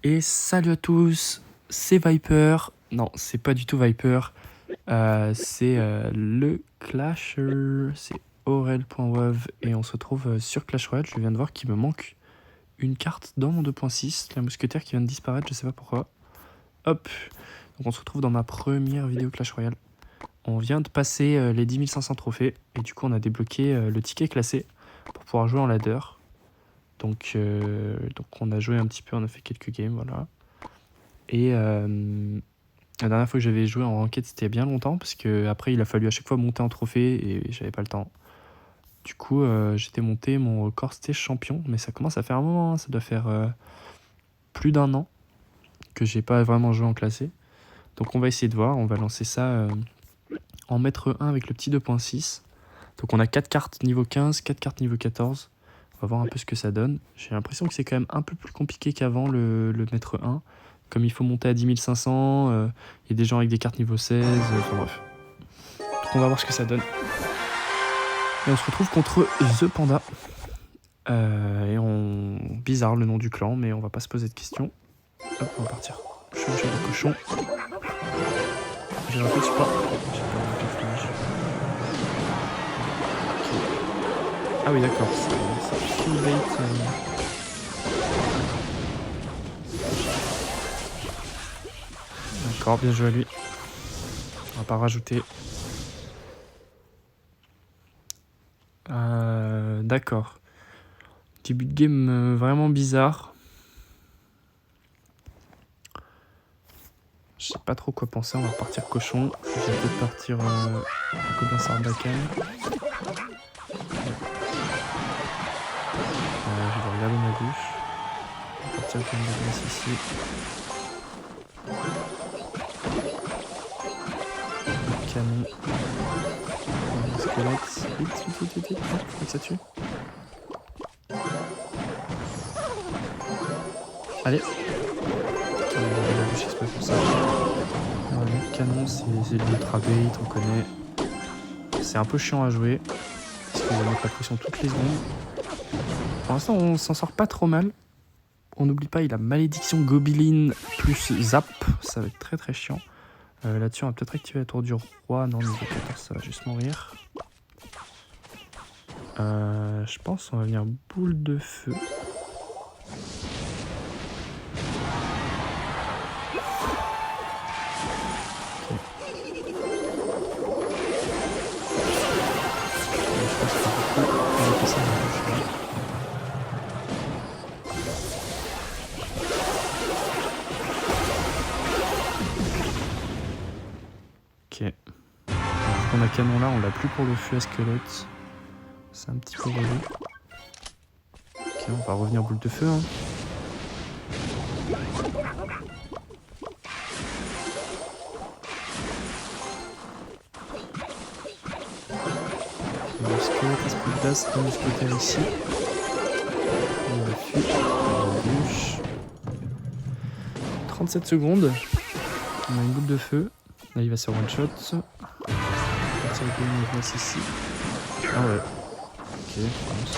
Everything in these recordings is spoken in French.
Et salut à tous, c'est Viper. Non, c'est pas du tout Viper. C'est le Clasher. C'est Aurel.wav. Et on se retrouve sur Clash Royale. Je viens de voir qu'il me manque une carte dans mon 2.6. La mousquetaire qui vient de disparaître, je sais pas pourquoi. Hop. Donc on se retrouve dans ma première vidéo Clash Royale. On vient de passer les 10 500 trophées. Et du coup, on a débloqué le ticket classé pour pouvoir jouer en ladder. Donc on a joué un petit peu, on a fait quelques games, voilà. Et la dernière fois que j'avais joué en ranked, c'était il y a bien longtemps, parce que après il a fallu à chaque fois monter en trophée et j'avais pas le temps. Du coup, j'étais monté, mon record c'était champion, mais ça commence à faire un moment, hein, ça doit faire plus d'un an que j'ai pas vraiment joué en classé. Donc on va essayer de voir, on va lancer ça en maître 1 avec le petit 2.6. Donc on a 4 cartes niveau 15, 4 cartes niveau 14. On va voir un peu ce que ça donne. J'ai l'impression que c'est quand même un peu plus compliqué qu'avant le maître 1. Comme il faut monter à 10 500, il y a des gens avec des cartes niveau 16, enfin bref. Donc on va voir ce que ça donne. Et on se retrouve contre The Panda. Bizarre le nom du clan, mais on va pas se poser de questions. Hop, on va partir. Je suis le cochon. J'ai raté, je sais pas. J'ai pas raté le flash. Okay. Ah oui, d'accord. C'est full bait. D'accord, bien joué à lui. On va pas rajouter. D'accord. Début de game vraiment bizarre. Je sais pas trop quoi penser, on va repartir cochon. Je vais peut-être partir Goblin Sarbacane. Je vais regarder ma gauche. On va partir comme de glace ici. Le canon. Le squelette. Vite. Faut que ça tue. Allez. La gauche, c'est pas pour ça. Le canon, c'est de l'ultra bait, on connaît. C'est un peu chiant à jouer. Parce qu'il va mettre la pression toutes les secondes. Pour l'instant, on s'en sort pas trop mal. On n'oublie pas, il a malédiction Goblin plus zap. Ça va être très très chiant. Là-dessus, on va peut-être activer la tour du roi. Non, niveau 14, ça va juste mourir. Je pense qu'on va venir boule de feu. Ok. On a canon là, on l'a plus pour le feu à squelette. C'est un petit peu relou. Ok, on va revenir boule de feu. Hein. Le squelette, esprit de glace, un mousquetaire ici. On va fuir. On bouche. 37 secondes. On a une boule de feu. Là, il va se one shot. On va partir avec une glace ici. Ah ouais. Ok, France.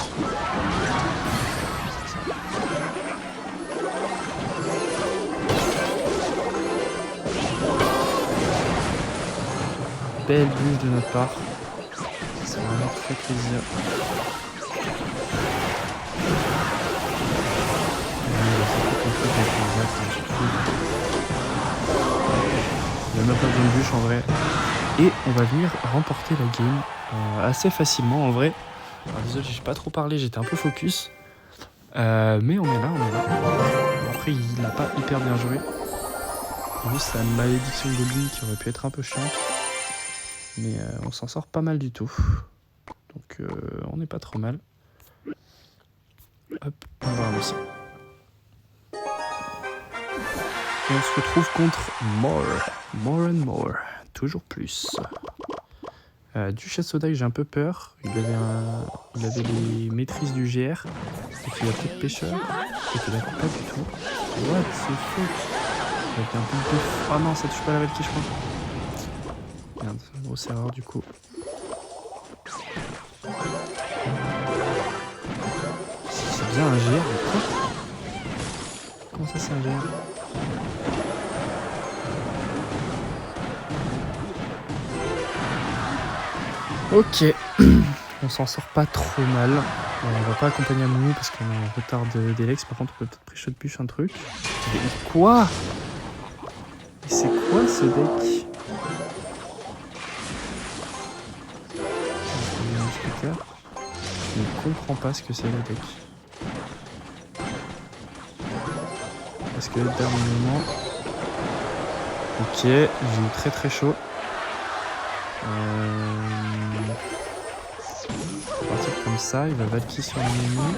Belle bûche de notre part. Ça va vraiment très plaisir. Il n'y a même pas besoin de bûche en vrai. Et on va venir remporter la game assez facilement en vrai. Alors désolé, j'ai pas trop parlé, j'étais un peu focus. Mais on est là. Après, il n'a pas hyper bien joué. Juste sa malédiction de Goblin qui aurait pu être un peu chiante. Mais on s'en sort pas mal du tout. Donc on n'est pas trop mal. Hop, on va avancer. Et on se retrouve contre More and More. Toujours plus. Duchesse Soda, j'ai un peu peur. Il avait les maîtrises du GR. Donc il a peut-être pêcheur. Et il a pas du tout. What the fuck? Avec un peu de... Oh non, ça touche pas la Valkyrie, je crois. Merde, grosse erreur du coup. C'est bien un GR, mais quoi? Comment ça c'est un GR. Ok, on s'en sort pas trop mal. Bon, on va pas accompagner Amoumou parce qu'on est en retard d'Elex. Par contre, on peut peut-être pré-shot bûche un truc. Mais quoi? Mais c'est quoi ce deck? Je ne comprends pas ce que c'est le deck. Parce que dernier moment. Ok, j'ai eu très très chaud. On va partir comme ça, il va Valky sur l'ennemi.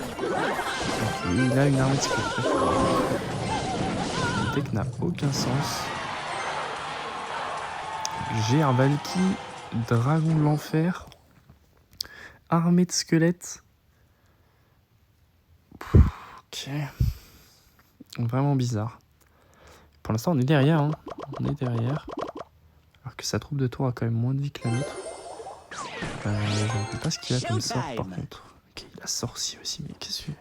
Il a une armée de squelettes. Le deck n'a aucun sens. J'ai un Valky, dragon de l'enfer, armée de squelettes. Ok. Vraiment bizarre. Pour l'instant, on est derrière. Hein. On est derrière. Alors que sa troupe de tour a quand même moins de vie que la nôtre. Je ne sais pas ce qu'il a comme sort par contre. Ok, il a sorcier aussi, mais qu'est-ce que...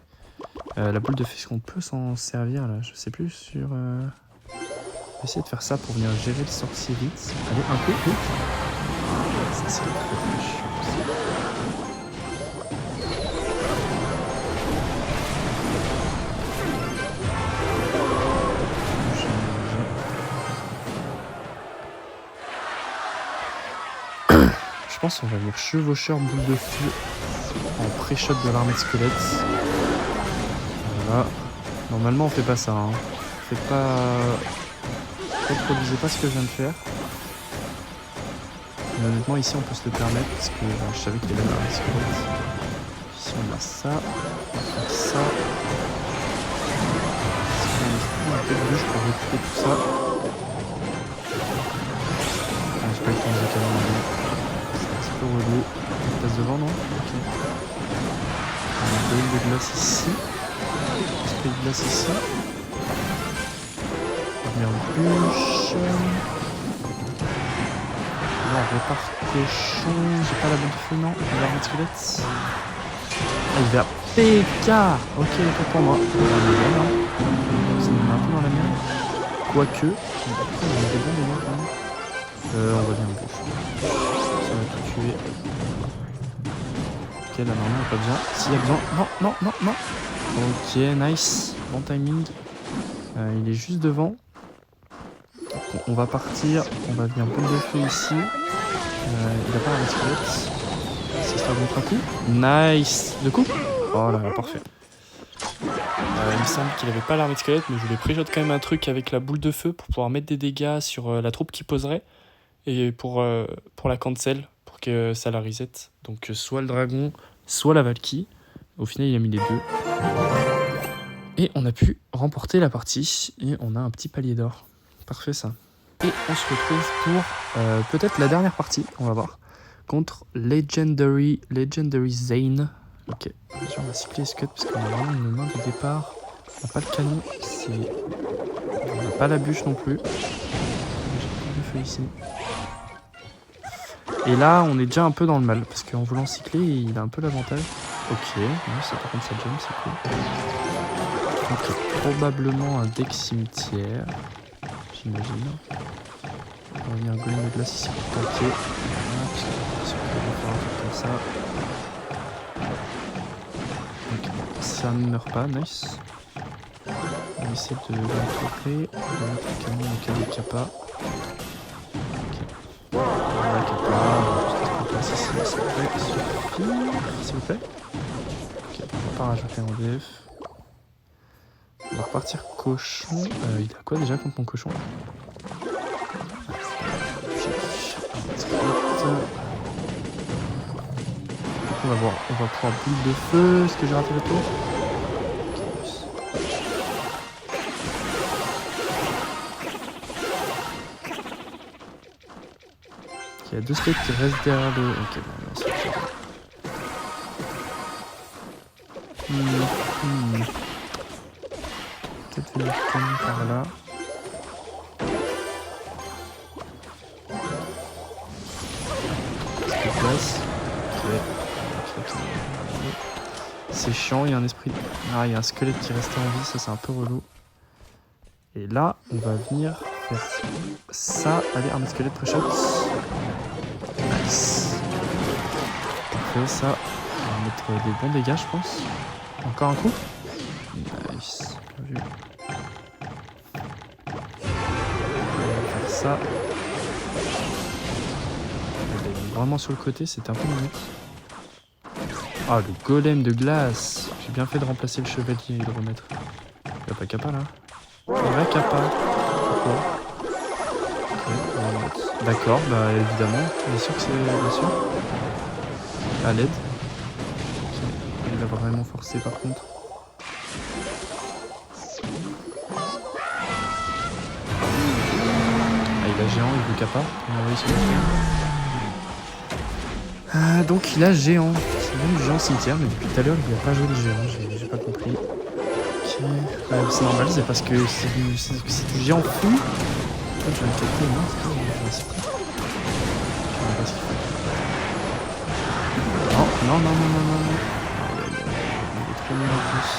la boule de feu, est-ce qu'on peut s'en servir là? Je sais plus sur... On va essayer de faire ça pour venir gérer le sorcier vite. Allez, un peu, vite. Ça, c'est très très chiant. Je pense qu'on va venir chevaucheur boule de feu en pré-shot de l'armée de squelettes. Voilà. Normalement on fait pas ça. Hein. Faites pas... Reproduisez pas ce que je viens de faire. Mais honnêtement ici on peut se le permettre parce que je savais qu'il y avait l'armée de squelettes. Ici on a ça. On va faire ça. Ici on a un peu de bûche pour récupérer tout ça. Ah, j'ai pas eu le temps de décaler. Relou. Il passe devant, non? Ok. On a un peu de glace ici. Esprit de glace ici. On va venir bûche. Là, on repart cochon. J'ai pas la boule de feu, non? Il va remettre squelette. Ah, il va PK. Ok, pas pour moi. Ça me met un peu dans la merde. Quoique. On a des bons dégâts quand même. On va bien bûche. Ça va tout tuer. Ok, là normalement il n'y a pas besoin. S'il y a besoin. Non, non, non, non. Ok, nice. Bon timing. Il est juste devant. Donc, on va partir. On va venir boule de feu ici. Il n'a pas un squelette. C'est histoire de mettre un coup. Nice. De coup. Oh là là, parfait. Il me semble qu'il n'avait pas l'armée de squelette, mais je voulais pré-shot quand même un truc avec la boule de feu pour pouvoir mettre des dégâts sur la troupe qui poserait. Et pour la cancel, pour que ça la reset. Donc soit le dragon, soit la Valky. Au final, il a mis les deux. Et on a pu remporter la partie. Et on a un petit palier d'or. Parfait ça. Et on se retrouve pour peut-être la dernière partie, on va voir. Contre Legendary Zane. Ok, déjà on va cycler les scuds parce qu'on a vraiment une main de départ. On n'a pas de canon. On n'a pas la bûche non plus. J'ai plus de feu ici. Et là, on est déjà un peu dans le mal, parce qu'en voulant cycler, il a un peu l'avantage. Ok, ça par contre ça jump, c'est cool. Donc probablement un deck cimetière, j'imagine. On va venir golem de glace ici pour tanker. Voilà, parce qu'on va faire un truc comme ça. Donc ça ne meurt pas, nice. On va essayer de l'entourer, on va mettre le canon au cas où il n'y a pas. Voilà, qu'il n'y a pas. S'il vous plaît. Ok, on va pas rajouter un DF. On va repartir cochon. Il a quoi déjà contre mon cochon? On va voir. On va pouvoir boule de feu. Est-ce que j'ai raté le tour? Il y a deux squelettes qui restent derrière le... Ok, bon, on va sortir. Peut-être venir canon par là. Place. Ok. C'est chiant, il y a un esprit... Ah, il y a un squelette qui restait en vie, ça c'est un peu relou. Et là, on va venir faire ça. Allez, armée squelette, pré-shot. Nice. Parfait, ça. On va mettre des bons dégâts, je pense. Encore un coup. Nice. Bien vu. On va faire ça. Vraiment sur le côté, c'était un peu limite. Ah, le golem de glace. J'ai bien fait de remplacer le chevalier et de remettre. Il a pas Kappa là. Il va Kappa. Pourquoi? Ok, d'accord, bah évidemment. Bien sûr que c'est bien sûr. À l'aide. Okay. Il a vraiment forcé par contre. Ah, il a géant, il veut Kappa. Donc il a géant. C'est même du géant cimetière, mais depuis tout à l'heure il n'a pas joué de géant, j'ai pas compris. Ok, c'est normal, c'est parce que c'est du géant fou. Je vais me capter, non, c'est pas je sais pas. Je sais pas ce qu'il fait. Non. Il est trop nul en plus.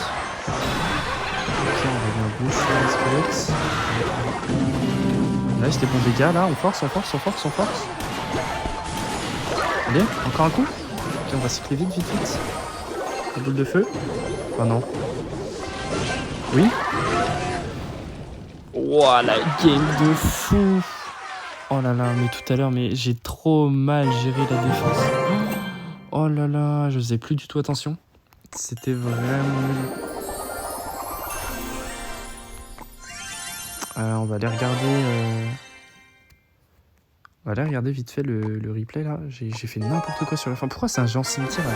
Ok, on va bien bouche sur les squelettes. Là, c'était bon dégâts, là, on force. Allez, encore un coup. Ok, on va cycler vite. La boule de feu. Oh non. Oui. Ouah, la game de fou. Oh là là, mais tout à l'heure, mais j'ai trop mal géré la défense. Oh là là, je faisais plus du tout attention. C'était vraiment nul. On va aller regarder... On va aller regarder vite fait le replay là. J'ai fait n'importe quoi sur la fin. Pourquoi c'est un géant cimetière là?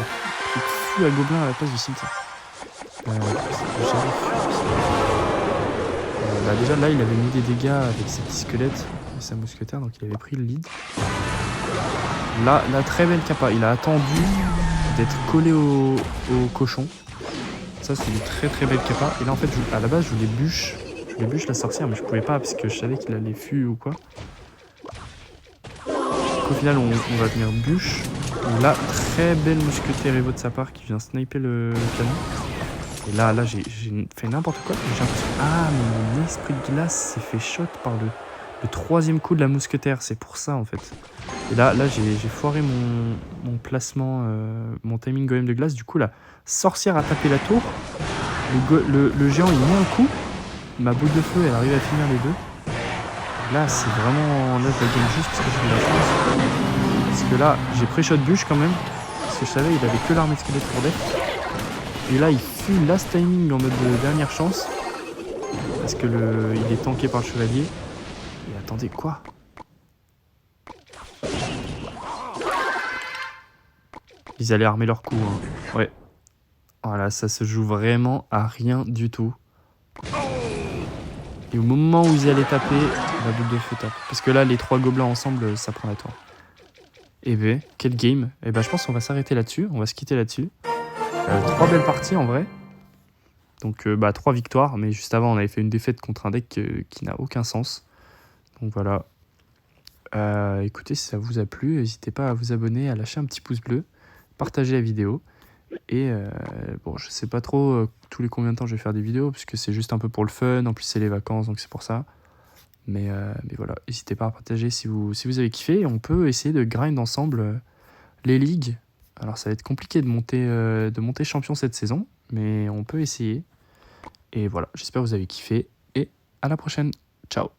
Il fou à gobelin à la place du cimetière. Bah déjà là il avait mis des dégâts avec ses petits squelettes et sa mousquetaire, donc il avait pris le lead. Là, la très belle Kappa, il a attendu d'être collé au cochon. Ça c'est une très belle Kappa. Et là en fait à la base je voulais bûche la sorcière, mais je pouvais pas parce que je savais qu'il allait fuir ou quoi. Donc, au final on va venir bûche. Et là très belle mousquetaire Evo de sa part qui vient sniper le canon. Et là j'ai fait n'importe quoi. J'ai l'impression... Ah, mais mon esprit de glace s'est fait shot par le troisième coup de la mousquetaire. C'est pour ça, en fait. Et là j'ai foiré mon placement, mon timing golem de glace. Du coup, la sorcière a tapé la tour. Le géant, il met un coup. Ma boule de feu, elle arrive à finir les deux. Et là, c'est vraiment... Là, je la gagne juste parce que j'ai eu la chance. Parce que là, j'ai pré-shot bûche quand même. Parce que je savais, il avait que l'armée de squelette pour def. Et là, il fuit last timing en mode de dernière chance. Parce que il est tanké par le chevalier. Et attendez, quoi? Ils allaient armer leur coup, hein. Ouais. Voilà, ça se joue vraiment à rien du tout. Et au moment où ils allaient taper, la boule de feu tape. Parce que là, les trois gobelins ensemble, ça prend la tour. Et ben, quel game. Et ben, je pense qu'on va s'arrêter là-dessus. On va se quitter là-dessus. 3 belles parties en vrai. Donc 3 victoires, mais juste avant on avait fait une défaite contre un deck qui n'a aucun sens. Donc voilà. Écoutez, si ça vous a plu, n'hésitez pas à vous abonner, à lâcher un petit pouce bleu, partager la vidéo. Et bon, je sais pas trop tous les combien de temps je vais faire des vidéos, puisque c'est juste un peu pour le fun, en plus c'est les vacances, donc c'est pour ça. Mais voilà, n'hésitez pas à partager si vous avez kiffé. On peut essayer de grind ensemble les ligues. Alors ça va être compliqué de monter champion cette saison, mais on peut essayer. Et voilà, j'espère que vous avez kiffé et à la prochaine. Ciao.